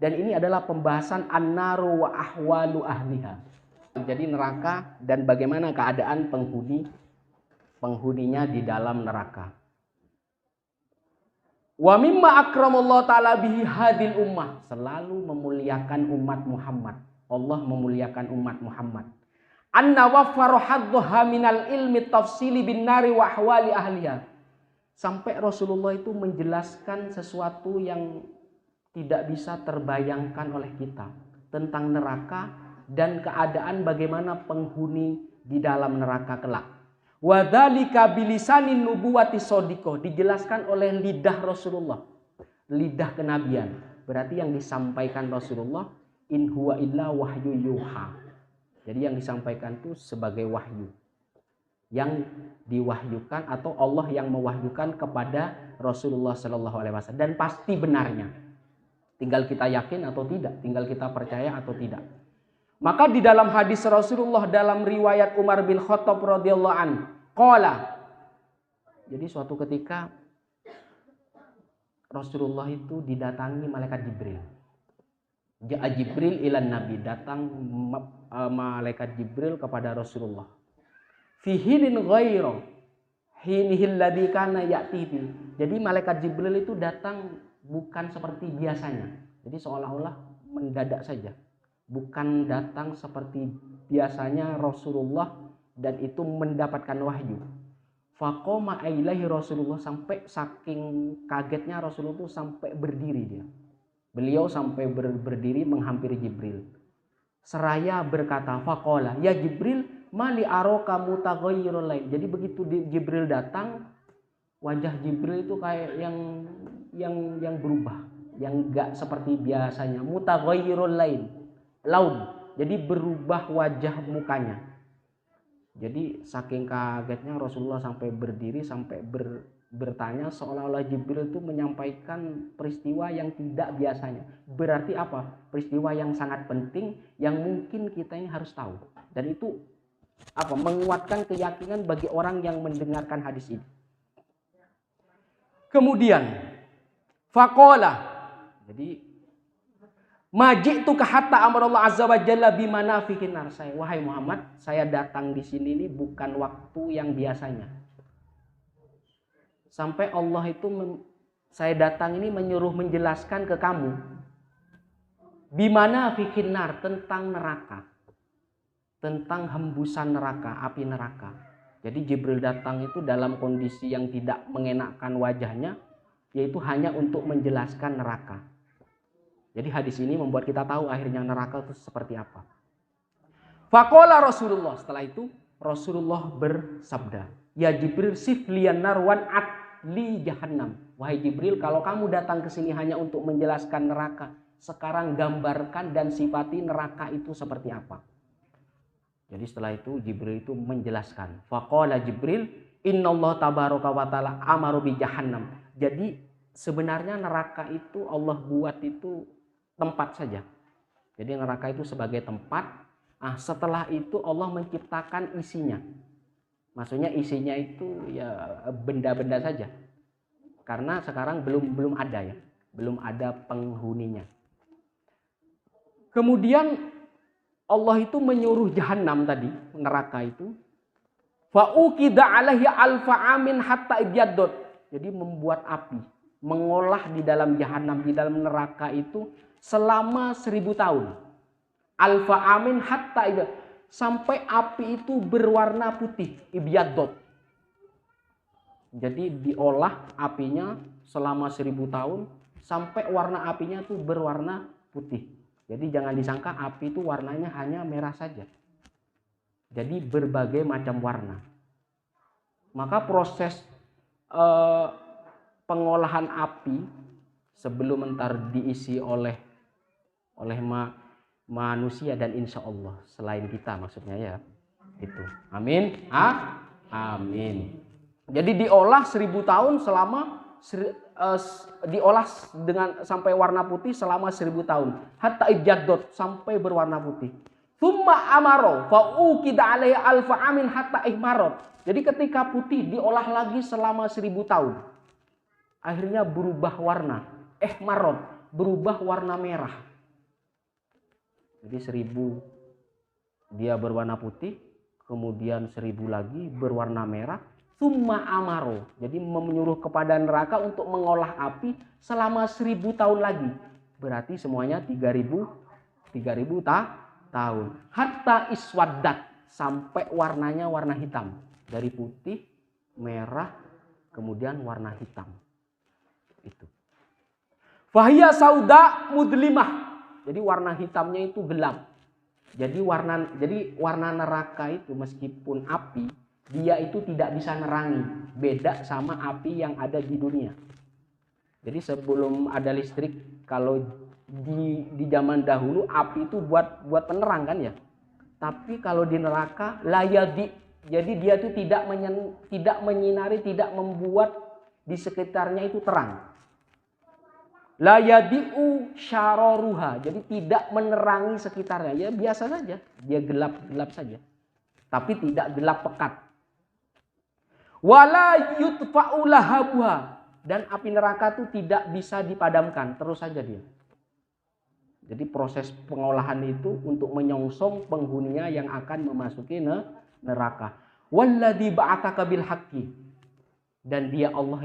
Dan ini adalah pembahasan an-naru wa ahwalu ahliha. Jadi neraka dan bagaimana keadaan penghuninya di dalam neraka. Wa mimma akramallahu ta'ala bihi hadil ummah. Selalu memuliakan umat Muhammad. Allah memuliakan umat Muhammad. Anna waffaru hadduha minal ilmi tafsili bin nari wa ahwali ahliha. Sampai Rasulullah itu menjelaskan sesuatu yang tidak bisa terbayangkan oleh kita. Tentang neraka dan keadaan bagaimana penghuni di dalam neraka kelak. Wa dzalika bilisanin nubuwati shadiqah, dijelaskan oleh lidah Rasulullah, lidah kenabian. Berarti yang disampaikan Rasulullah in huwa illa wahyu yuha. Jadi yang disampaikan itu sebagai wahyu yang diwahyukan atau Allah yang mewahyukan kepada Rasulullah Shallallahu Alaihi Wasallam, dan pasti benarnya. Tinggal kita yakin atau tidak, tinggal kita percaya atau tidak. Maka di dalam hadis Rasulullah dalam riwayat Umar bin Khattab radhiyallahu an, qala. Jadi suatu ketika Rasulullah itu didatangi malaikat Jibril. Ja'a Jibril ilan Nabi, datang malaikat Jibril kepada Rasulullah. Fi hinin ghairu hinihil ladzi kana ya'tihi. Jadi malaikat Jibril itu datang bukan seperti biasanya. Jadi seolah-olah mendadak saja. Bukan datang seperti biasanya Rasulullah dan itu mendapatkan wahyu. Faqama ilaihi Rasulullah, sampai saking kagetnya Rasulullah itu sampai berdiri dia. Beliau sampai berdiri menghampiri Jibril. Seraya berkata, faqala, ya Jibril, mali araka mutaghayyirul lain. Jadi begitu Jibril datang, wajah Jibril itu kayak yang berubah, yang enggak seperti biasanya. Mutaghayyirul lain. Laun, jadi berubah wajah mukanya. Jadi saking kagetnya Rasulullah sampai berdiri, sampai bertanya, seolah-olah Jibril itu menyampaikan peristiwa yang tidak biasanya. Berarti apa? Peristiwa yang sangat penting yang mungkin kita ini harus tahu. Dan itu apa? Menguatkan keyakinan bagi orang yang mendengarkan hadis ini. Kemudian faqala, jadi maji'tu ka hatta amarallahu azza wa jalla bimana fikin nar. Wahai Muhammad, saya datang di sini ini bukan waktu yang biasanya. Sampai Allah itu saya datang ini menyuruh menjelaskan ke kamu bimana fikin nar, tentang neraka. Tentang hembusan neraka, api neraka. Jadi Jibril datang itu dalam kondisi yang tidak mengenakkan wajahnya, yaitu hanya untuk menjelaskan neraka. Jadi hadis ini membuat kita tahu akhirnya neraka itu seperti apa. Faqala Rasulullah, setelah itu Rasulullah bersabda, ya Jibril sifliyan narwan atli jahannam. Wahai Jibril, kalau kamu datang ke sini hanya untuk menjelaskan neraka, sekarang gambarkan dan sifati neraka itu seperti apa. Jadi setelah itu Jibril itu menjelaskan. Faqala Jibril, innallaha tabaraka wa ta'ala amaru bi jahannam. Jadi sebenarnya neraka itu Allah buat itu tempat saja. Jadi neraka itu sebagai tempat. Setelah itu Allah menciptakan isinya. Maksudnya isinya itu ya benda-benda saja. Karena sekarang belum ada ya, belum ada penghuninya. Kemudian Allah itu menyuruh jahanam tadi, neraka itu, fa'uqida alaihi alfa amin hatta ibyaddot. Jadi membuat api, mengolah di dalam jahanam, di dalam neraka itu selama 1000 tahun. Alfa amin hatta ibyaddot, sampai api itu berwarna putih, ibyaddot. Jadi diolah apinya selama 1000 tahun sampai warna apinya tuh berwarna putih. Jadi jangan disangka api itu warnanya hanya merah saja. Jadi berbagai macam warna. Maka proses pengolahan api sebelum ntar diisi oleh manusia dan insya Allah selain kita maksudnya ya itu. Amin. Amin. Jadi diolah 1000 tahun selama diolah dengan sampai warna putih selama 1000 tahun. Hatta ibyaddot, sampai berwarna putih. Tsumma amaro fa uqida alaihi alfa amin hatta ihmarot. Jadi ketika putih diolah lagi selama 1000 tahun. Akhirnya berubah warna, ihmarot, berubah warna merah. Jadi 1000 dia berwarna putih, kemudian 1000 lagi berwarna merah. Summa amaro, jadi menyuruh kepada neraka untuk mengolah api selama 1000 tahun lagi. Berarti semuanya 3000 tahun. Hatta iswaddat, sampai warnanya warna hitam. Dari putih, merah, kemudian warna hitam. Itu. Fahiya sauda mudlimah. Jadi warna hitamnya itu gelap. Jadi warna neraka itu meskipun api, dia itu tidak bisa nerangi. Beda sama api yang ada di dunia. Jadi sebelum ada listrik, kalau di zaman dahulu api itu buat penerang kan ya. Tapi kalau di neraka layadi, jadi dia itu tidak menyinari, tidak membuat di sekitarnya itu terang. Layadiu syararuha, jadi tidak menerangi sekitarnya. Ya biasa saja, dia gelap saja. Tapi tidak gelap pekat. Wala yutfa'u lahabuha, dan api neraka itu tidak bisa dipadamkan, terus saja dia. Jadi proses pengolahan itu untuk menyongsong penghuninya yang akan memasuki neraka. Walladzi ba'atsaka bil haqqi, dan dia Allah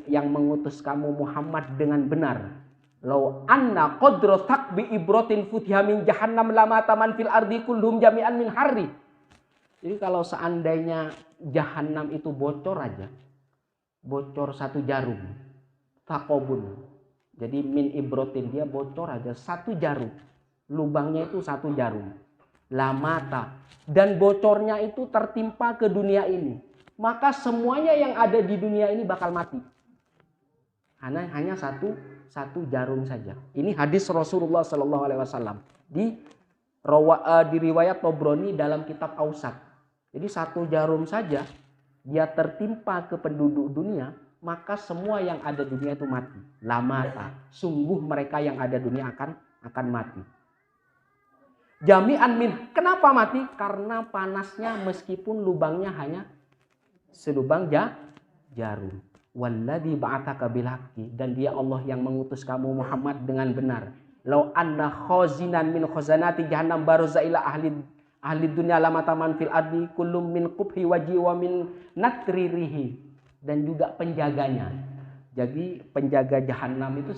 yang mengutus kamu Muhammad dengan benar. Lau anna qadratak bi ibratin futiha min jahannam lama taman fil ardi kullhum jami'an min harri. Jadi kalau seandainya Jahannam itu bocor aja, bocor 1 jarum, takobun. Jadi min ibrotin, dia bocor aja 1 jarum, lubangnya itu 1 jarum. Lamata, dan bocornya itu tertimpa ke dunia ini, maka semuanya yang ada di dunia ini bakal mati. Hanya satu jarum saja. Ini hadis Rasulullah Sallallahu Alaihi Wasallam di riwayat Tobroni dalam kitab Ausat. Jadi 1 jarum saja dia tertimpa ke penduduk dunia, maka semua yang ada di dunia itu mati. Lamata, sungguh mereka yang ada di dunia akan mati. Jami'an min, kenapa mati? Karena panasnya meskipun lubangnya hanya selubang jarum. Walladzi ba'atsaka bil haqqi, dan dia Allah yang mengutus kamu Muhammad dengan benar. Lau anna khazinan min khazanati jahannam baruza ila ahli dunia lama taman fil ardi kullum min qubhi waji wa min natririhi, dan juga penjaganya. Jadi penjaga jahanam itu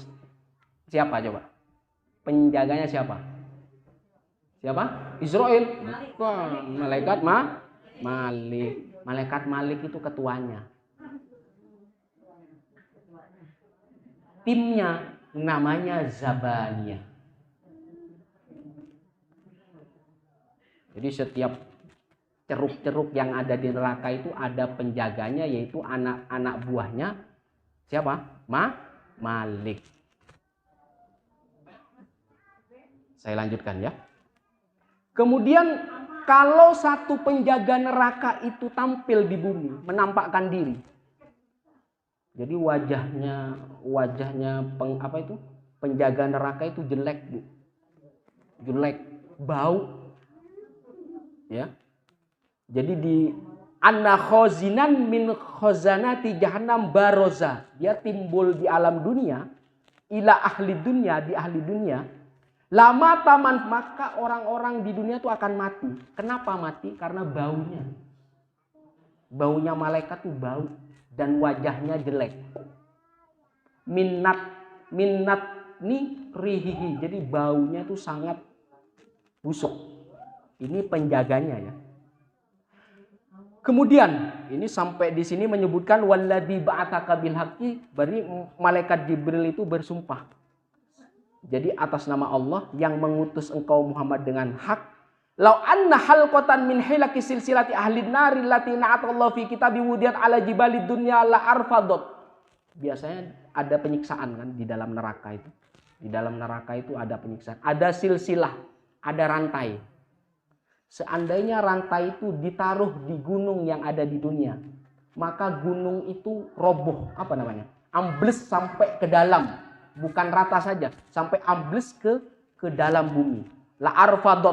siapa coba? Penjaganya siapa? Siapa? Israel. Bukan. Malaikat Malik. Malaikat Malik itu ketuanya. Timnya namanya Zabaniyah. Jadi setiap ceruk-ceruk yang ada di neraka itu ada penjaganya, yaitu anak-anak buahnya siapa? Malik. Saya lanjutkan ya. Kemudian kalau satu penjaga neraka itu tampil di bumi, menampakkan diri. Jadi wajahnya penjaga neraka itu jelek, Bu. Jelek, bau. Ya. Jadi di anna khazinan min khazanati jahannam baroza, dia timbul di alam dunia, ila ahli dunia, di ahli dunia. Lama taman, maka orang-orang di dunia itu akan mati. Kenapa mati? Karena baunya. Baunya malaikat itu bau dan wajahnya jelek. Minat ni rihihi, jadi baunya itu sangat busuk. Ini penjaganya ya. Kemudian ini sampai di sini menyebutkan walladzi ba'atsaka bil haqqi, berarti malaikat Jibril itu bersumpah. Jadi atas nama Allah yang mengutus engkau Muhammad dengan hak. Lau anna halqatan min hilaki silsilati ahli nari allati na'atallahu fi kitabi wudiyat ala jibali dunya la arfadot. Biasanya ada penyiksaan kan di dalam neraka itu. Di dalam neraka itu ada penyiksaan, ada silsilah, ada rantai. Seandainya rantai itu ditaruh di gunung yang ada di dunia, maka gunung itu roboh, ambles sampai ke dalam, bukan rata saja, sampai ambles ke dalam bumi. La arfadot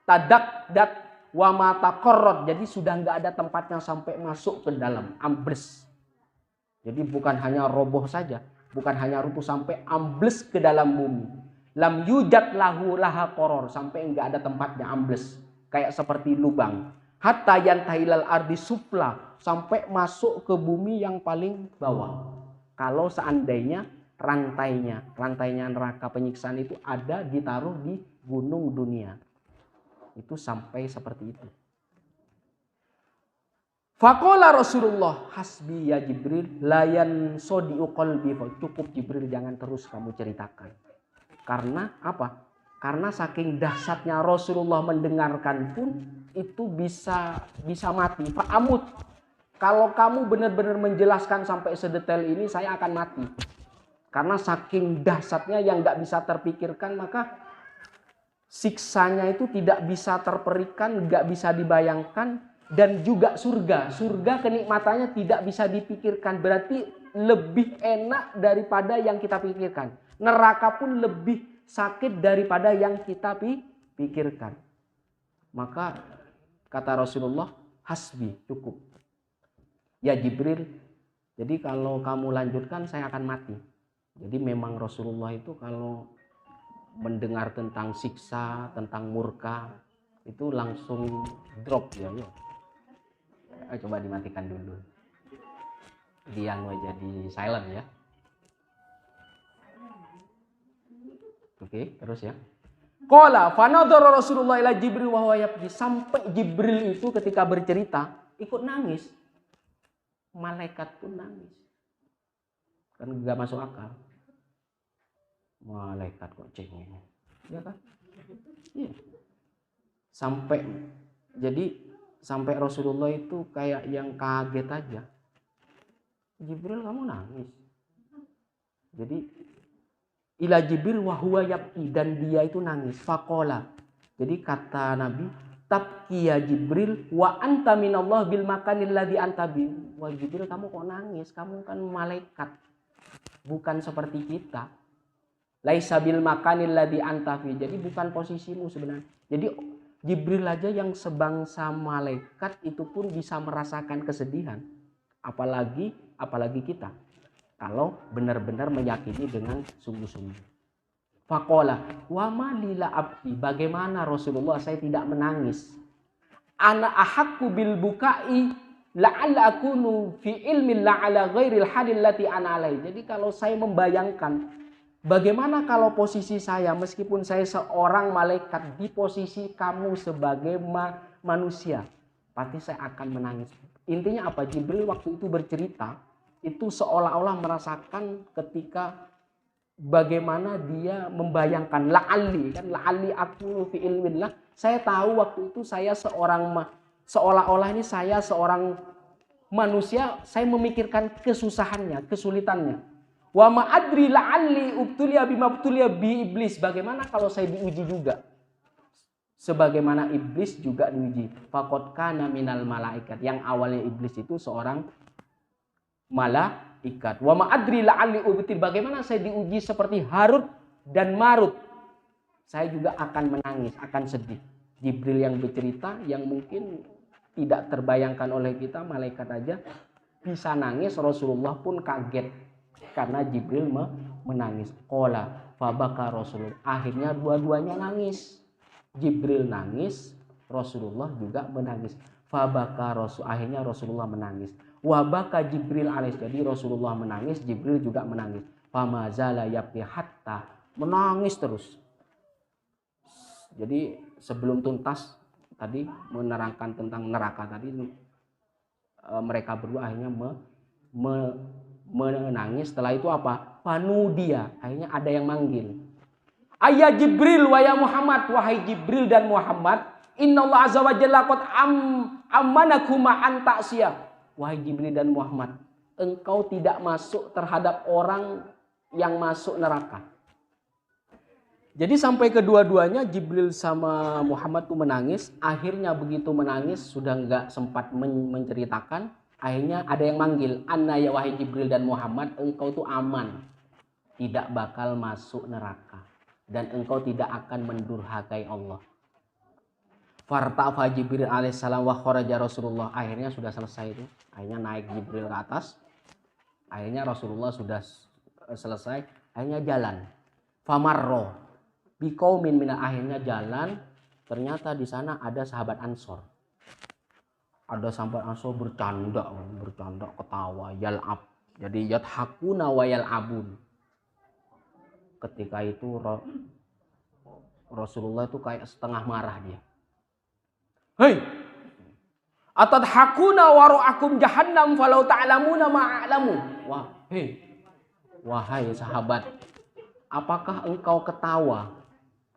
tadakdat wa matakorrot, jadi sudah nggak ada tempatnya sampai masuk ke dalam, ambles. Jadi bukan hanya roboh saja, bukan hanya runtuh, sampai ambles ke dalam bumi. lam yujad lahu laha koror, sampai enggak ada tempatnya, ambles kayak seperti lubang. Hatta yantahilal ardi supla, sampai masuk ke bumi yang paling bawah. Kalau seandainya rantainya neraka penyiksaan itu ada ditaruh di gunung dunia, itu sampai seperti itu. Faqala Rasulullah, hasbi ya Jibril, layan sodiu qalbi. Cukup Jibril, jangan terus kamu ceritakan. Karena apa? Karena saking dahsyatnya Rasulullah mendengarkan pun itu bisa mati. Fa'amut. Kalau kamu benar-benar menjelaskan sampai sedetail ini, saya akan mati. Karena saking dahsyatnya yang nggak bisa terpikirkan, maka siksanya itu tidak bisa terperikan, nggak bisa dibayangkan. Dan juga surga kenikmatannya tidak bisa dipikirkan, berarti lebih enak daripada yang kita pikirkan. Neraka pun lebih sakit daripada yang kita pikirkan. Maka kata Rasulullah, hasbi, cukup ya Jibril, jadi kalau kamu lanjutkan saya akan mati. Jadi memang Rasulullah itu kalau mendengar tentang siksa, tentang murka, itu langsung drop ya. Coba dimatikan dulu. Dia mau jadi silent ya. Oke, terus ya. Qala fa nadhara Rasulullah ila Jibril wa huwa yabki, sampai Jibril itu ketika bercerita ikut nangis. Malaikat pun nangis. Kan enggak masuk akal. Malaikat kok cengeng. Ya kan? Iya. Sampai Rasulullah itu kayak yang kaget aja. Jibril, kamu nangis. Jadi ila Jibril wa huwa yabki, dan dia itu nangis. Faqala. Jadi kata Nabi, tabki ya Jibril wa anta minallah bil makanil ladzi anta bi. Wah Jibril, kamu kok nangis? Kamu kan malaikat. Bukan seperti kita. Laisa bil makanil ladzi anta fi. Jadi bukan posisimu sebenarnya. Jadi Jibril aja yang sebangsa malaikat itu pun bisa merasakan kesedihan. Apalagi kita. Kalau benar-benar meyakini dengan sungguh-sungguh. Faqala wa ma lila abdi, bagaimana Rasulullah saya tidak menangis? Ana ahaqqu bil bukai la'alla akunu fi ilmi la'ala ghairil halil lati ana alai. Jadi kalau saya membayangkan bagaimana kalau posisi saya, meskipun saya seorang malaikat, di posisi kamu sebagai manusia, pasti saya akan menangis. Intinya apa? Jibril waktu itu bercerita, itu seolah-olah merasakan ketika bagaimana dia membayangkan la'alli aku fi ilmillah. Saya tahu waktu itu saya seolah-olah ini saya seorang manusia, saya memikirkan kesusahannya, kesulitannya. Wa ma adri la'alli ubtuliya bima ubtuliya bi iblis. Bagaimana kalau saya diuji juga? Sebagaimana iblis juga diuji. Faqad kana minal malaikat. Yang awalnya iblis itu seorang malaikat. Wa ma adri la'alli ubtil. Bagaimana saya diuji seperti Harut dan Marut? Saya juga akan menangis, akan sedih. Jibril yang bercerita yang mungkin tidak terbayangkan oleh kita, malaikat aja bisa nangis, Rasulullah pun kaget karena Jibril menangis. Qala fabaka Rasulullah. Akhirnya dua-duanya nangis. Jibril nangis, Rasulullah juga menangis. Fabaka Rasul. Akhirnya Rasulullah menangis. Wabaka Jibril alaih. Jadi Rasulullah menangis, Jibril juga menangis. Famazala yabki hatta, menangis terus. Jadi sebelum tuntas tadi menerangkan tentang neraka tadi, mereka berdua akhirnya menangis. Setelah itu apa? Panudia, akhirnya ada yang manggil. Ayah Jibril wa ya Muhammad, wahai Jibril dan Muhammad, innallaha azza wa jalla qad amanakuma an ta'siyah. Wahai Jibril dan Muhammad, engkau tidak masuk terhadap orang yang masuk neraka. Jadi sampai kedua-duanya Jibril sama Muhammad tuh menangis. Akhirnya begitu menangis sudah nggak sempat menceritakan. Akhirnya ada yang manggil, anna ya wahai Jibril dan Muhammad, engkau tuh aman, tidak bakal masuk neraka, dan engkau tidak akan mendurhakai Allah. Fartafa Jibril alaihissalam wa kharaja Rasulullah. Akhirnya sudah selesai itu. Akhirnya naik Jibril ke atas. Akhirnya Rasulullah sudah selesai. Akhirnya jalan. Famarro. biqaumin min, akhirnya jalan, ternyata di sana ada sahabat Ansor. Ada sahabat Ansor bercanda ketawa, yal'ab. Jadi yadhakuna wa yal'abun. Ketika itu Rasulullah itu kayak setengah marah dia. Hei, atadhakuna wa ra'akum jahannam falau ta'lamuna ma'alamu. Wahai sahabat, apakah engkau ketawa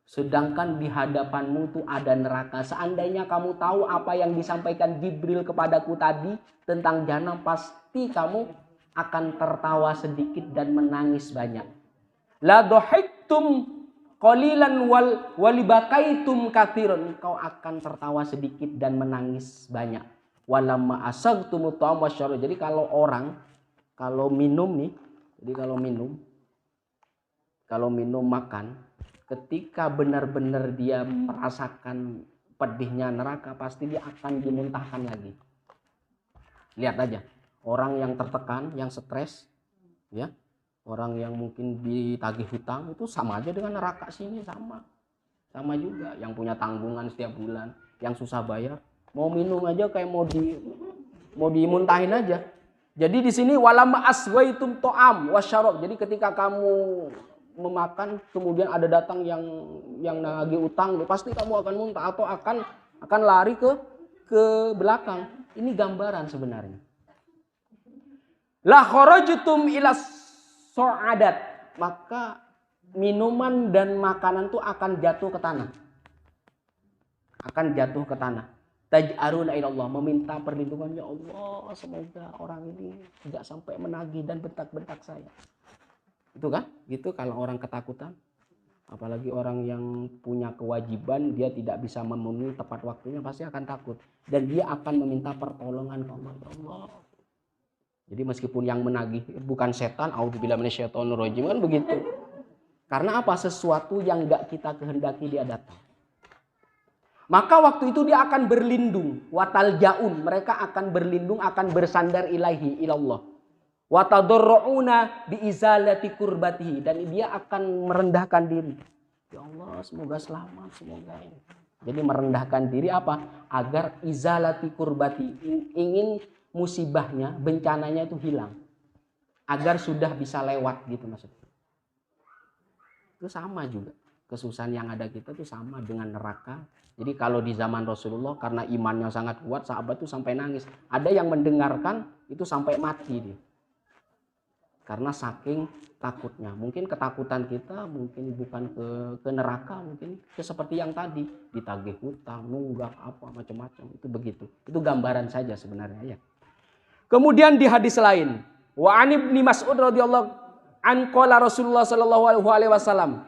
sedangkan di hadapanmu itu ada neraka? Seandainya kamu tahu apa yang disampaikan Jibril kepadaku tadi tentang jahanam, pasti kamu akan tertawa sedikit dan menangis banyak. La dhahiktum qalilan walibakaitum katsiran. Engkau akan tertawa sedikit dan menangis banyak. Walamma asagtumut ta'am wasyarab. Jadi kalau minum makan, ketika benar-benar dia merasakan pedihnya neraka, pasti dia akan dimuntahkan lagi. Lihat aja, orang yang tertekan, yang stres, ya, orang yang mungkin ditagih hutang, itu sama aja dengan neraka sini, sama juga. Yang punya tanggungan setiap bulan, yang susah bayar, mau minum aja kayak mau dimuntahin aja. Jadi di sini walamma aswaitum ta'am wasyarab. Jadi ketika kamu memakan, kemudian ada datang yang nagih utang, pasti kamu akan muntah atau akan lari ke belakang. Ini gambaran sebenarnya. La kharajtum ila su'adat, maka minuman dan makanan itu akan jatuh ke tanah. Taj'aruna ilallah, meminta perlindungan, ya Allah, semoga orang ini tidak sampai menagih dan bentak-bentak saya. Itu kan? Gitu kalau orang ketakutan. Apalagi orang yang punya kewajiban, dia tidak bisa memenuhi tepat waktunya, pasti akan takut. Dan dia akan meminta pertolongan ke Allah. Ya Allah. Jadi meskipun yang menagih bukan setan, auzubillahi minasyaitonirrajim, kan begitu. Karena apa? Sesuatu yang enggak kita kehendaki dia datang. Maka waktu itu dia akan berlindung. Watal jaun, mereka akan berlindung, akan bersandar ilahi, ilallah. Watadarruuna biizalati kurbatihi, dan dia akan merendahkan diri. Ya Allah, semoga selamat, semoga ini. Jadi merendahkan diri apa? Agar izalati kurbati, ingin musibahnya, bencananya itu hilang. Agar sudah bisa lewat gitu maksudnya. Itu sama juga. Kesusahan yang ada kita itu sama dengan neraka. Jadi kalau di zaman Rasulullah, karena imannya sangat kuat, sahabat itu sampai nangis. Ada yang mendengarkan itu sampai mati dia. Karena saking takutnya. Mungkin ketakutan kita mungkin bukan ke neraka, mungkin seperti yang tadi, ditagih hutang, nunggak apa macam-macam, itu begitu. Itu gambaran saja sebenarnya ya. Kemudian di hadis lain, wa an Ibnu Mas'ud radhiyallahu an qala Rasulullah sallallahu alaihi wasallam,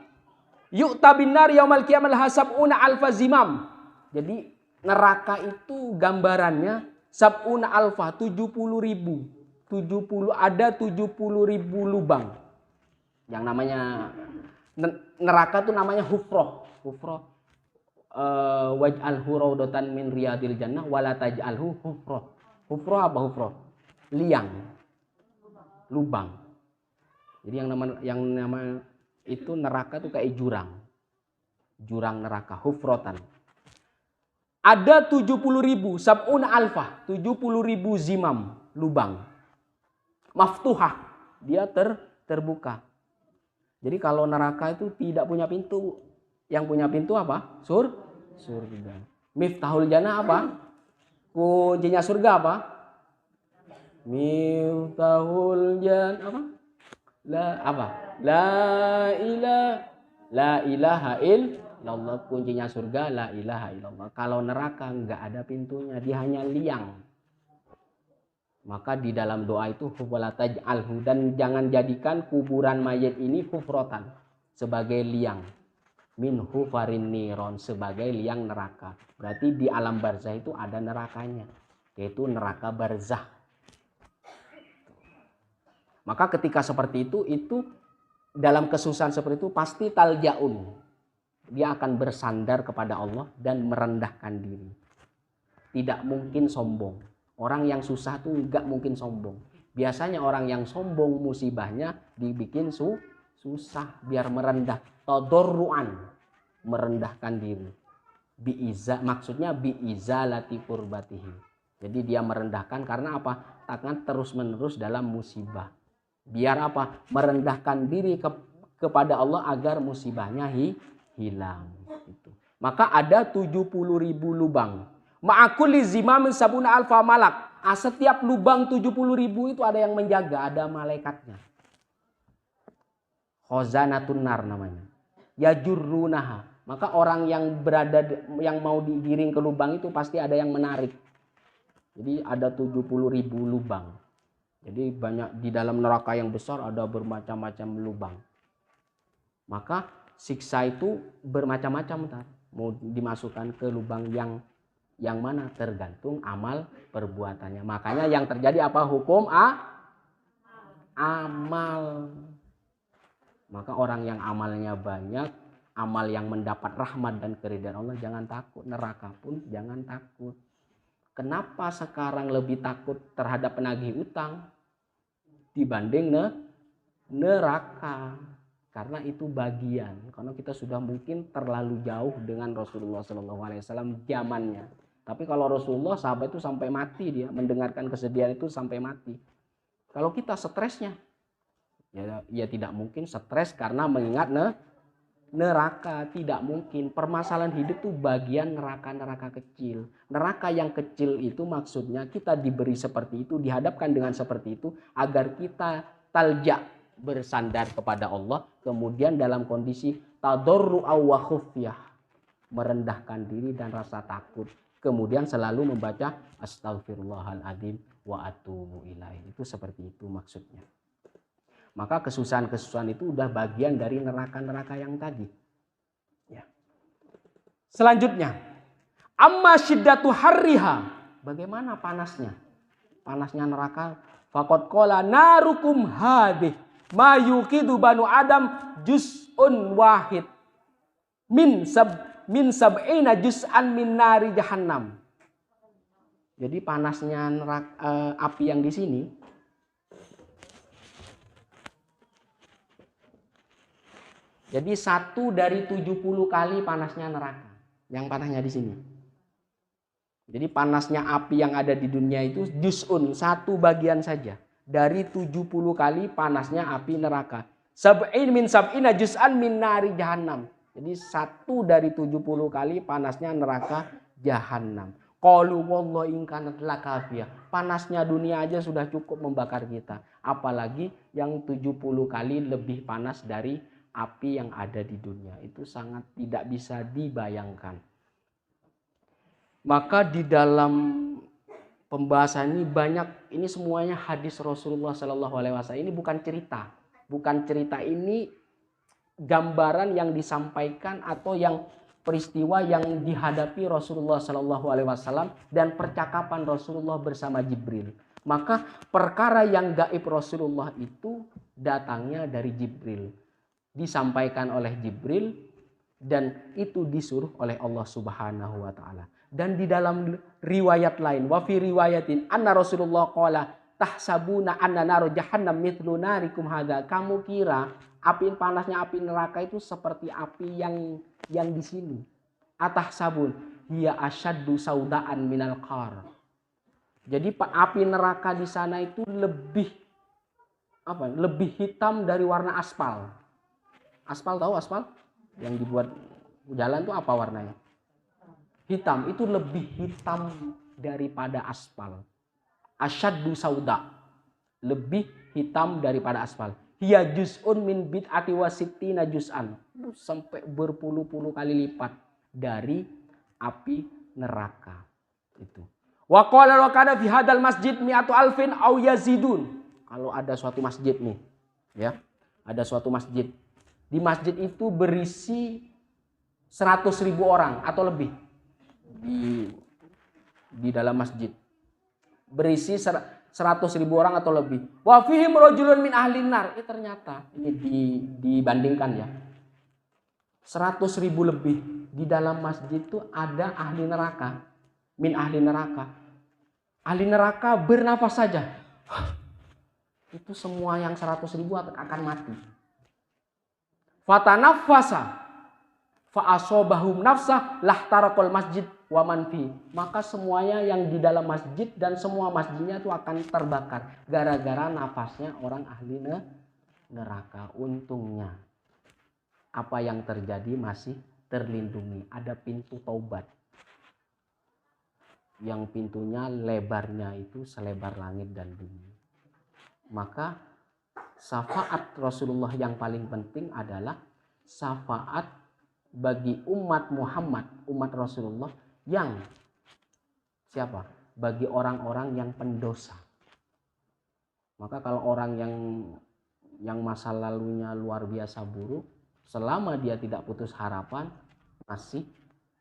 yu'ta bin nar yaumal qiyamah hasabuna alfa zimam. Jadi neraka itu gambarannya sab'una alfa, 70.000. 70, ada 70.000 lubang. Yang namanya neraka itu namanya hufroh. Waj'alhu raudatan min riyadil jannah wala taj'alhu hufroh. Hufroh apa hufroh? Liang. Lubang. Jadi yang nama itu neraka itu kayak jurang. Jurang neraka, hufrotan. Ada 70.000, sab'una alfa, 70.000 zimam, lubang. Maftuhah, dia terbuka. Jadi kalau neraka itu tidak punya pintu. Yang punya pintu apa? Surga. Miftahul jannah apa? Kuncinya surga apa? Miftahul jannah apa? La ilaha illallah. Kuncinya surga la ilaha illallah. Kalau neraka enggak ada pintunya, dia hanya liang. Maka di dalam doa itu wala taj'alhu, dan jangan jadikan kuburan mayit ini hufrotan, sebagai liang. Min hufarin niron, sebagai liang neraka. Berarti di alam barzah itu ada nerakanya, yaitu neraka barzah. Maka ketika seperti itu dalam kesusahan seperti itu pasti taljaun. Dia akan bersandar kepada Allah dan merendahkan diri. Tidak mungkin sombong. Orang yang susah tuh enggak mungkin sombong. Biasanya orang yang sombong musibahnya dibikin susah biar merendah. Tadarruan. merendahkan diri. Maksudnya biizalati kurbatihi. Jadi dia merendahkan karena apa? Tangan terus menerus dalam musibah. Biar apa? Merendahkan diri kepada Allah agar musibahnya hilang. Gitu. Maka ada 70.000 lubang. Ma'akuli zimamin sabuna alfa malak. Setiap lubang 70.000 itu ada yang menjaga, ada malaikatnya. Khazanatun nar namanya. Yajurrunaha. Maka orang yang mau digiring ke lubang itu pasti ada yang menarik. Jadi ada 70.000 lubang. Jadi banyak di dalam neraka yang besar ada bermacam-macam lubang. Maka siksa itu bermacam-macam. Mau dimasukkan ke lubang yang mana tergantung amal perbuatannya. Makanya yang terjadi apa? Hukum amal. Maka orang yang amalnya banyak, amal yang mendapat rahmat dan keridhaan Allah, jangan takut. Neraka pun jangan takut. Kenapa sekarang lebih takut terhadap penagih utang dibanding neraka? Karena itu bagian. Karena kita sudah mungkin terlalu jauh dengan Rasulullah SAW zamannya. Tapi kalau Rasulullah sahabat itu sampai mati, dia mendengarkan kesedihan itu sampai mati. Kalau kita stresnya, ya tidak mungkin stres karena mengingat neraka. Tidak mungkin. Permasalahan hidup itu bagian neraka kecil. Neraka yang kecil itu maksudnya kita diberi seperti itu, dihadapkan dengan seperti itu agar kita talja, bersandar kepada Allah, kemudian dalam kondisi tadarru wa khufyah, merendahkan diri dan rasa takut, kemudian selalu membaca astaghfirullahaladzim wa atubu ilaih. Itu seperti itu maksudnya. Maka kesusahan-kesusahan itu udah bagian dari neraka-neraka yang tadi. Ya. Selanjutnya, amma syiddatu harriha. Bagaimana panasnya? Panasnya neraka. Faqad qala narukum hadih ma yuqidu banu adam juz'un wahid min sab'ina juz'an min nari jahannam. Jadi panasnya neraka, api yang di sini jadi 1 dari 70 kali panasnya neraka. Yang panasnya di sini. Jadi panasnya api yang ada di dunia itu juz'un, 1 bagian saja. Dari 70 kali panasnya api neraka. Sab'ina juz'an min nari jahannam. Jadi 1 dari 70 kali panasnya neraka jahannam. Qalu wallahi in kanat lakafiyah. Panasnya dunia aja sudah cukup membakar kita. Apalagi yang 70 kali lebih panas dari api yang ada di dunia. Itu sangat tidak bisa dibayangkan. Maka di dalam pembahasan ini banyak, ini semuanya hadis Rasulullah SAW. Ini bukan cerita. Bukan cerita, ini gambaran yang disampaikan atau yang peristiwa yang dihadapi Rasulullah SAW dan percakapan Rasulullah bersama Jibril. Maka perkara yang gaib Rasulullah itu datangnya dari Jibril. Disampaikan oleh Jibril dan itu disuruh oleh Allah Subhanahu wa taala. Dan di dalam riwayat lain, wa fi riwayatin anna Rasulullah qala tahsabuna anna naru jahannam mithlu narikum hadza. Kamu kira api panasnya api neraka itu seperti api yang di sini. Atahsabun hiya asyaddu saudaan minal qar. Jadi api neraka di sana itu lebih hitam dari warna aspal. Aspal, tahu aspal? Yang dibuat jalan itu apa warnanya? Hitam. Itu lebih hitam daripada aspal. Asyaddu sauda. Lebih hitam daripada aspal. Hiya juz'un min bid'ati wa sittina juz'an. Sampai berpuluh-puluh kali lipat dari api neraka. Itu. Wa qala wa kana fi hadzal masjid mi'atu alfin aw yazidun. Kalau ada suatu masjid nih, ya. Ada suatu masjid. Di masjid itu berisi 100.000 orang atau lebih. Di dalam masjid. Berisi 100.000 orang atau lebih. Wa fihim rajulun min ahlin nar. Ternyata ini dibandingkan ya. 100.000 lebih. Di dalam masjid itu ada ahli neraka. Min ahli neraka. Ahli neraka bernafas saja. Itu semua yang 100.000 akan mati. Fatanafasa fa asobahum nafsah lahtarakal masjid wa man fi. Maka semuanya yang di dalam masjid dan semua masjidnya itu akan terbakar gara-gara nafasnya orang ahli neraka. Untungnya apa yang terjadi masih terlindungi, ada pintu taubat yang pintunya lebarnya itu selebar langit dan bumi. Maka syafaat Rasulullah yang paling penting adalah syafaat bagi umat Muhammad, umat Rasulullah yang siapa? Bagi orang-orang yang pendosa. Maka kalau orang yang masa lalunya luar biasa buruk, selama dia tidak putus harapan, masih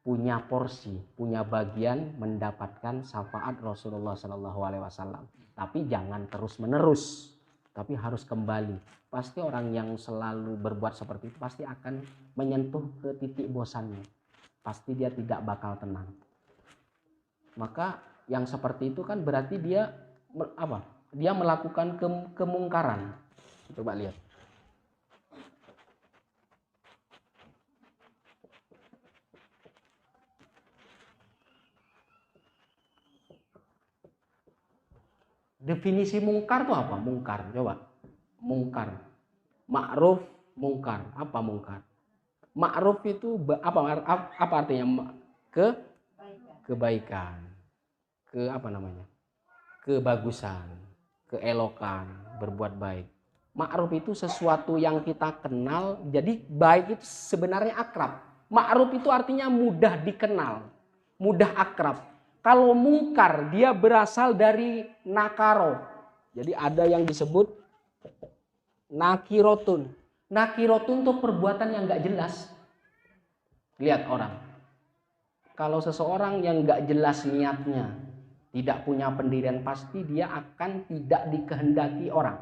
punya porsi, punya bagian mendapatkan syafaat Rasulullah SAW. Tapi jangan terus-menerus, tapi harus kembali. Pasti orang yang selalu berbuat seperti itu pasti akan menyentuh ke titik bosannya. Pasti dia tidak bakal tenang. Maka yang seperti itu kan berarti dia apa? Dia melakukan kemungkaran. Coba lihat. Definisi mungkar itu apa? Mungkar, coba. Mungkar. Ma'ruf, mungkar. Apa mungkar? Ma'ruf itu apa artinya? Kebaikan. Apa namanya? Kebagusan, keelokan, berbuat baik. Ma'ruf itu sesuatu yang kita kenal. Jadi baik itu sebenarnya akrab. Ma'ruf itu artinya mudah dikenal, mudah akrab. Kalau mungkar dia berasal dari nakaro. Jadi ada yang disebut nakirotun. Nakirotun itu perbuatan yang gak jelas. Lihat orang. Kalau seseorang yang gak jelas niatnya, tidak punya pendirian pasti, dia akan tidak dikehendaki orang.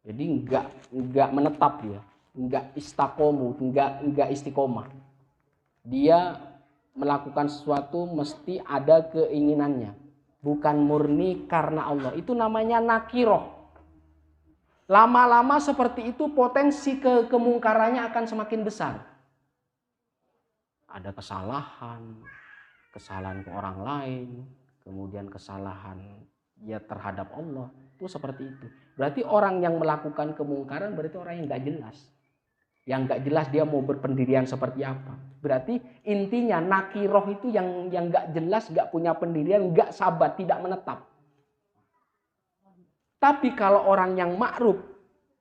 Jadi nggak menetap dia, nggak istakomu, nggak istiqomah. Dia melakukan sesuatu mesti ada keinginannya, bukan murni karena Allah. Itu namanya nakiroh. Lama-lama seperti itu potensi kemungkarannya akan semakin besar. Ada kesalahan ke orang lain, kemudian kesalahan ya terhadap Allah. Itu seperti itu. Berarti orang yang melakukan kemungkaran berarti orang yang gak jelas. Yang gak jelas dia mau berpendirian seperti apa. Berarti intinya nakiroh itu yang gak jelas, gak punya pendirian, gak sabat, tidak menetap. Tapi kalau orang yang ma'ruf,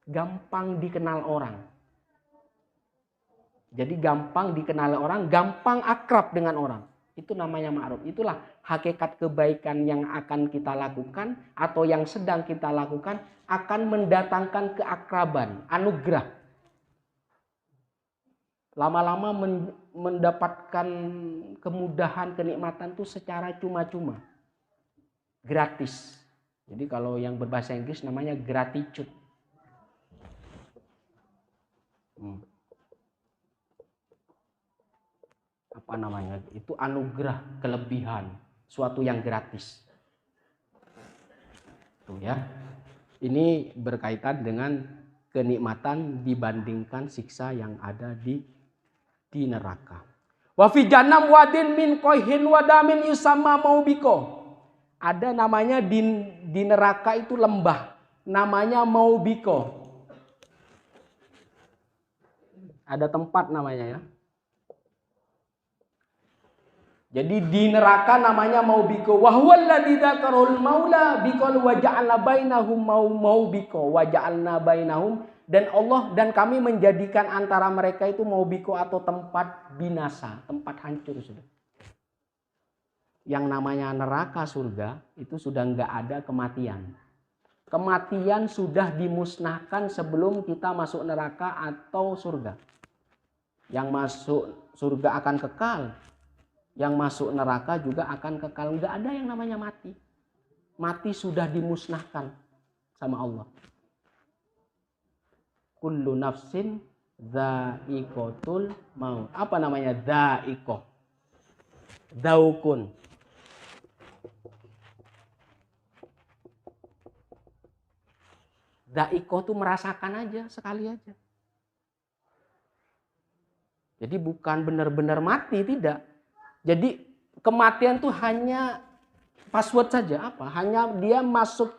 gampang dikenal orang. Jadi gampang dikenal orang, gampang akrab dengan orang. Itu namanya ma'ruf. Itulah hakikat kebaikan yang akan kita lakukan atau yang sedang kita lakukan akan mendatangkan keakraban, anugerah. Lama-lama mendapatkan kemudahan, kenikmatan itu secara cuma-cuma. Gratis. Jadi kalau yang berbahasa Inggris namanya gratitude. Apa namanya? Itu anugerah, kelebihan, suatu yang gratis. Tuh ya. Ini berkaitan dengan kenikmatan dibandingkan siksa yang ada di neraka. Wa fi jannam wadin min qayhin wadamin yusamma maubiko. Ada namanya di neraka itu lembah, namanya maubiko. Ada tempat namanya ya. Jadi di neraka namanya maubiko. Wa huwal ladzi dzakarul maula biqal wa ja'alna bainahum maubiko wa ja'alna bainahum, dan Allah dan kami menjadikan antara mereka itu maubiko atau tempat binasa, tempat hancur sudah. Yang namanya neraka surga itu sudah enggak ada kematian. Kematian sudah dimusnahkan sebelum kita masuk neraka atau surga. Yang masuk surga akan kekal. Yang masuk neraka juga akan kekal. Enggak ada yang namanya mati. Mati sudah dimusnahkan sama Allah. Kullu nafsin dha'iqatul maut. Apa namanya dha'iqah? Daukun. Dha'iqah itu merasakan aja, sekali aja. Jadi bukan benar-benar mati, tidak. Jadi kematian tuh hanya password saja, apa? Hanya dia masuk,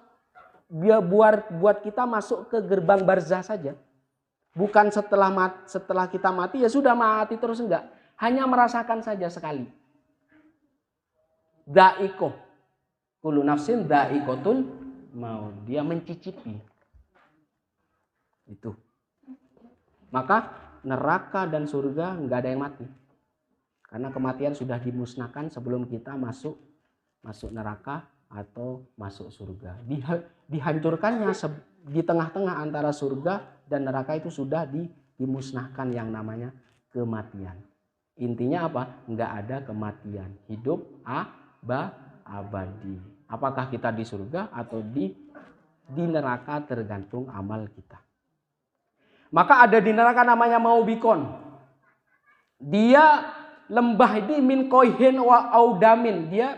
dia buat kita masuk ke gerbang barzah saja. Bukan setelah kita mati ya sudah mati terus, enggak. Hanya merasakan saja sekali. Da'iqoh. Kullu nafsin da'iqotul maut. Dia mencicipi. Itu. Maka neraka dan surga enggak ada yang mati. Karena kematian sudah dimusnahkan sebelum kita masuk neraka atau masuk surga. Dihancurkannya di tengah-tengah antara surga dan neraka itu sudah dimusnahkan yang namanya kematian. Intinya apa? Enggak ada kematian. Hidup abadi. Apakah kita di surga atau di neraka tergantung amal kita. Maka ada di neraka namanya Maubikon. Dia lembah ini min koihin wa audamin. Dia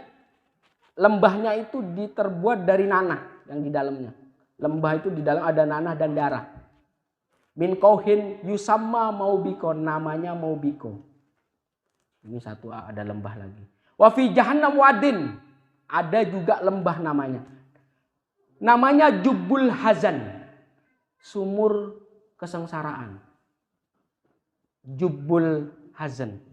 lembahnya itu terbuat dari nanah yang di dalamnya. Lembah itu di dalam ada nanah dan darah. Min koihin yusamma Maubikon. Namanya Maubikon. Ini satu, ada lembah lagi. Wa fi jahannam wadin. Ada juga lembah namanya. Namanya Jubbul Hazan. Sumur kesengsaraan. Jubbul Hazan.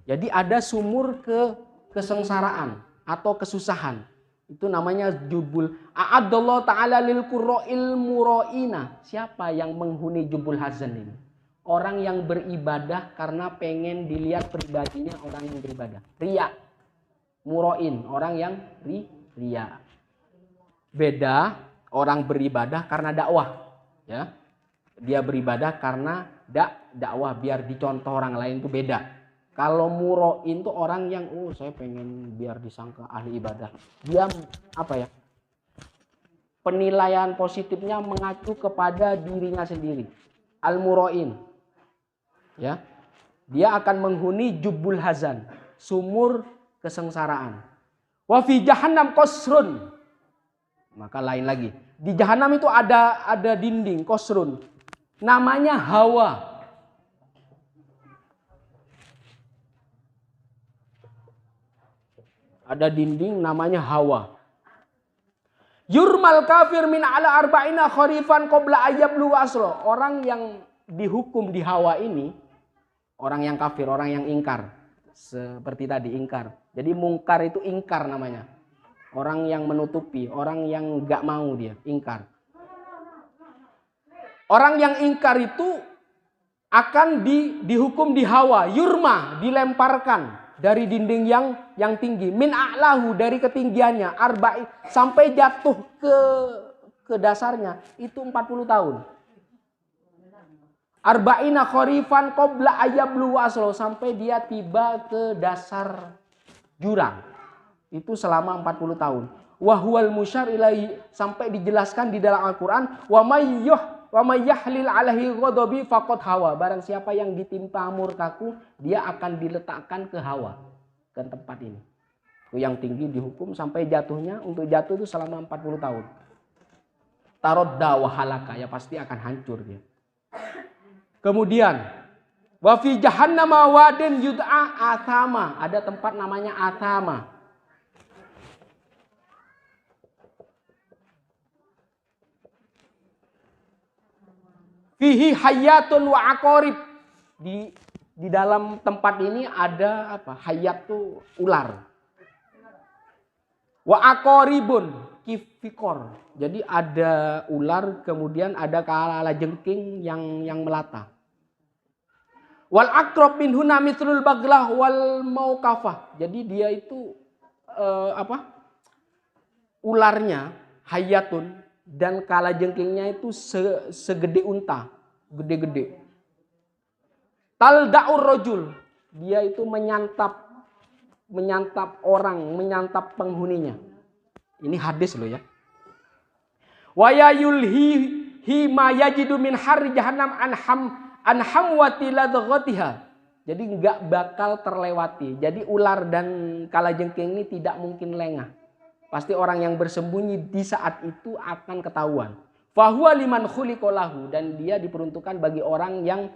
Jadi ada sumur kesengsaraan atau kesusahan. Itu namanya Jubbul. A'adallahu ta'ala lil qurra'il mura'ina. Siapa yang menghuni Jubbul Hazan ini? Orang yang beribadah karena pengen dilihat pribadinya orang yang beribadah. Riya. Mura'in. Orang yang riya. Beda orang beribadah karena dakwah. Ya. Dia beribadah karena dakwah biar dicontoh orang lain, itu beda. Kalau muroin itu orang yang saya pengen biar disangka ahli ibadah. Dia penilaian positifnya mengacu kepada dirinya sendiri. Al-muroin. Ya. Dia akan menghuni Jubbul Hazan, sumur kesengsaraan. Wa fi jahannam qasrun. Maka lain lagi. Di jahanam itu ada dinding qasrun. Namanya Hawa. Ada dinding namanya Hawa. Yurmal kafir min ala arba'ina kharifan qabla ayyablu asro. Orang yang dihukum di Hawa ini, orang yang kafir, orang yang ingkar. Seperti tadi ingkar. Jadi mungkar itu ingkar namanya. Orang yang menutupi, orang yang enggak mau dia, ingkar. Orang yang ingkar itu akan dihukum di Hawa. Yurma, dilemparkan dari dinding yang tinggi, min a'lahu, dari ketinggiannya, arba'i, sampai jatuh ke dasarnya itu 40 tahun. Arba'ina kharifan qabla ayyablu waslo, sampai dia tiba ke dasar jurang. Itu selama 40 tahun. Wa huwal musyar ilaihi, sampai dijelaskan di dalam Al-Qur'an, wa may yahlil alaihi ghadabi faqad hawa. Barang siapa yang ditimpa murkaku, dia akan diletakkan ke Hawa, ke tempat ini. Yang tinggi dihukum sampai jatuhnya, untuk jatuh itu selama 40 tahun. Tarodda wa halaka, ya pasti akan hancur dia. Kemudian wa fi jahannam wadin yud'a athama, ada tempat namanya Athama. Fihi hayatun wa aqarib. Di dalam tempat ini ada apa? Hayat tuh ular. Wa aqaribun kifikor. Jadi ada ular, kemudian ada kalajengking yang melata. Wal aqrab minhuna mithlul baglah wal mauqafah. Jadi dia itu ularnya hayatun, dan kalajengkingnya itu segede unta, gede-gede. Talda'ur rajul, dia itu menyantap orang, menyantap penghuninya. Ini hadis loh ya. Wa yulhi ma yajidu min harri jahannam anham wa tiladghatiha. Jadi nggak bakal terlewati. Jadi ular dan kalajengking ini tidak mungkin lengah. Pasti orang yang bersembunyi di saat itu akan ketahuan. Fahuwa liman khuliqalahu, dan dia diperuntukkan bagi orang yang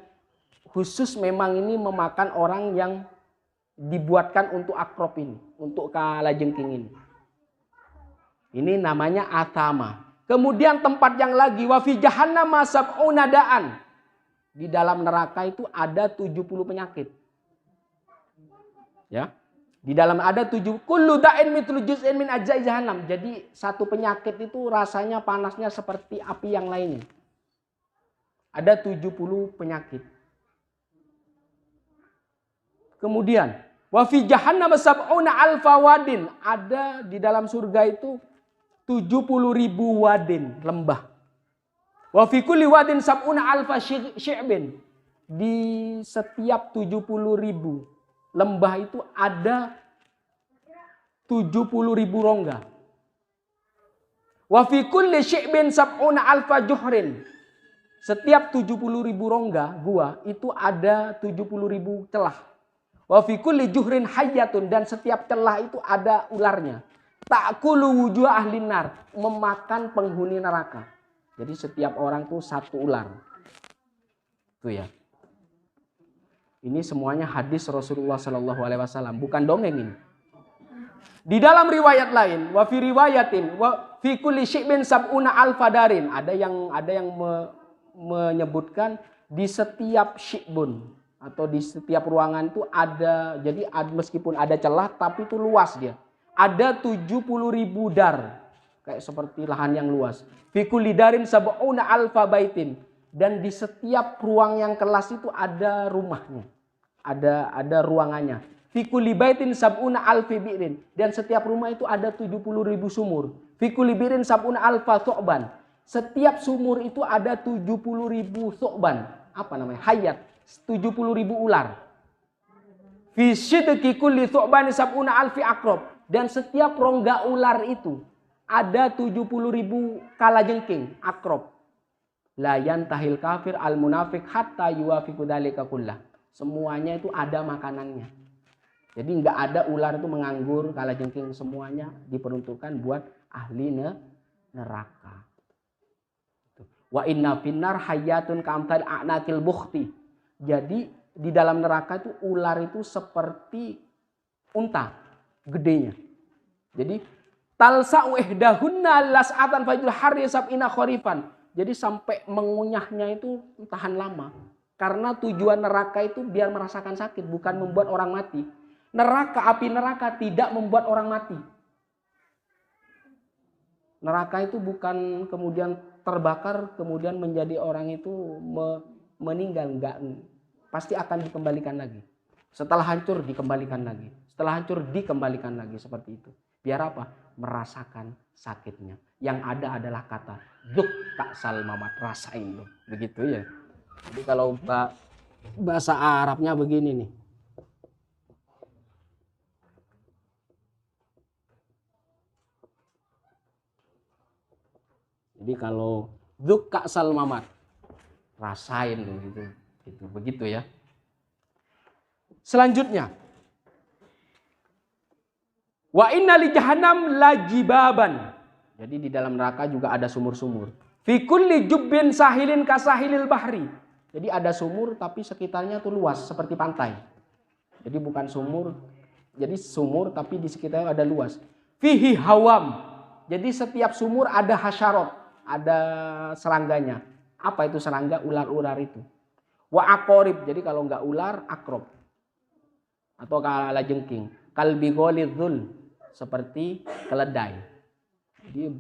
khusus memang ini memakan orang yang dibuatkan untuk akrop ini, untuk kalajengking ini. Ini namanya atama. Kemudian tempat yang lagi, wa fi jahannam sab'una da'an. Di dalam neraka itu ada 70 penyakit. Ya. Di dalam ada 7 kullu da'in mithlu juz'in min ajza'i jahannam. Jadi satu penyakit itu rasanya panasnya seperti api yang lainnya. Ada 70 penyakit. Kemudian wa fi jahannam sab'una alfa wadin. Ada di dalam surga itu 70.000 wadin, lembah. Wa fi kulli wadin sab'una alfa syi'bin. Di setiap 70.000 lembah itu ada 70.000 rongga. Wa fi kulli syi'bin sab'una alfa juhrin. Setiap 70.000 rongga gua itu ada 70.000 celah. Wa fi kulli juhrin hayyatun, dan setiap celah itu ada ularnya. Ta'kulu wujuh ahli nar, memakan penghuni neraka. Jadi setiap orang tuh satu ular. Tuh ya. Ini semuanya hadis Rasulullah Shallallahu Alaihi Wasallam, bukan dongeng ini. Di dalam riwayat lain, wa fi riwayatin wa fi kulli syi'bin sab'una alfa darin. Ada yang menyebutkan di setiap syi'bun atau di setiap ruangan itu ada, jadi meskipun ada celah tapi itu luas dia. Ada 70.000 dar, kayak seperti lahan yang luas. Fi kulli darin sab'una alfa baitin. Dan di setiap ruang yang kelas itu ada rumahnya. Ada ruangannya. Fi kulli baitin sab'una alfi bi'rin. Dan setiap rumah itu ada 70.000 sumur. Fi kulli bi'rin sab'una alfa thu'ban. Setiap sumur itu ada 70.000 thu'ban. Apa namanya? Hayat. 70.000 ular. Fi sidqi kulli thu'ban sab'una alfi aqrab. Dan setiap rongga ular itu ada 70.000 kalajengking, akrab. La yantahil kafir al munafik hatta yuwafiqu dzalika kullah. Semuanya itu ada makanannya. Jadi enggak ada ular itu menganggur, kalajengking, semuanya diperuntukkan buat ahli neraka. Wa inna finnar hayatun kamtal a'nakil bukhti. Jadi di dalam neraka itu ular itu seperti unta gedenya. Jadi talsa'u ihdahunna las'atan fajul harri sab'ina kharifan. Jadi sampai mengunyahnya itu tahan lama. Karena tujuan neraka itu biar merasakan sakit, bukan membuat orang mati. Neraka, api neraka tidak membuat orang mati. Neraka itu bukan kemudian terbakar, kemudian menjadi orang itu meninggal. Enggak. Pasti akan dikembalikan lagi. Setelah hancur dikembalikan lagi. Setelah hancur dikembalikan lagi, seperti itu. Biar apa? Merasakan sakitnya. Yang ada adalah kata zuk ta'sal mamat, rasain loh. Begitu ya. Jadi kalau bahasa Arabnya begini nih. Jadi kalau zuk ta'sal mamat, rasain loh gitu. Begitu ya. Selanjutnya, wa inna li jahannam lajibaban. Jadi di dalam neraka juga ada sumur-sumur. Fi kulli jubbin sahilin kasahilil bahri. Jadi ada sumur tapi sekitarnya tuh luas seperti pantai. Jadi bukan sumur, jadi sumur tapi di sekitarnya ada luas. Fihi hawam. Jadi setiap sumur ada hasyarot, ada serangganya. Apa itu serangga? Ular-ular itu. Wa aqorib. Jadi kalau enggak ular, akrob. Atau kalajengking. Kalbi ghalidhul, seperti keledai. Jadi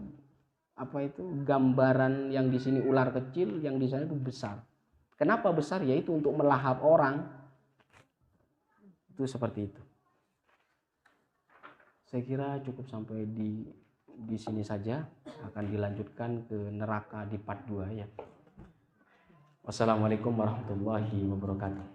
apa itu gambaran yang di sini ular kecil, yang di sana itu besar. Kenapa besar? Yaitu untuk melahap orang. Itu seperti itu. Saya kira cukup sampai di sini saja. Akan dilanjutkan ke neraka di part 2 ya. Wassalamualaikum warahmatullahi wabarakatuh.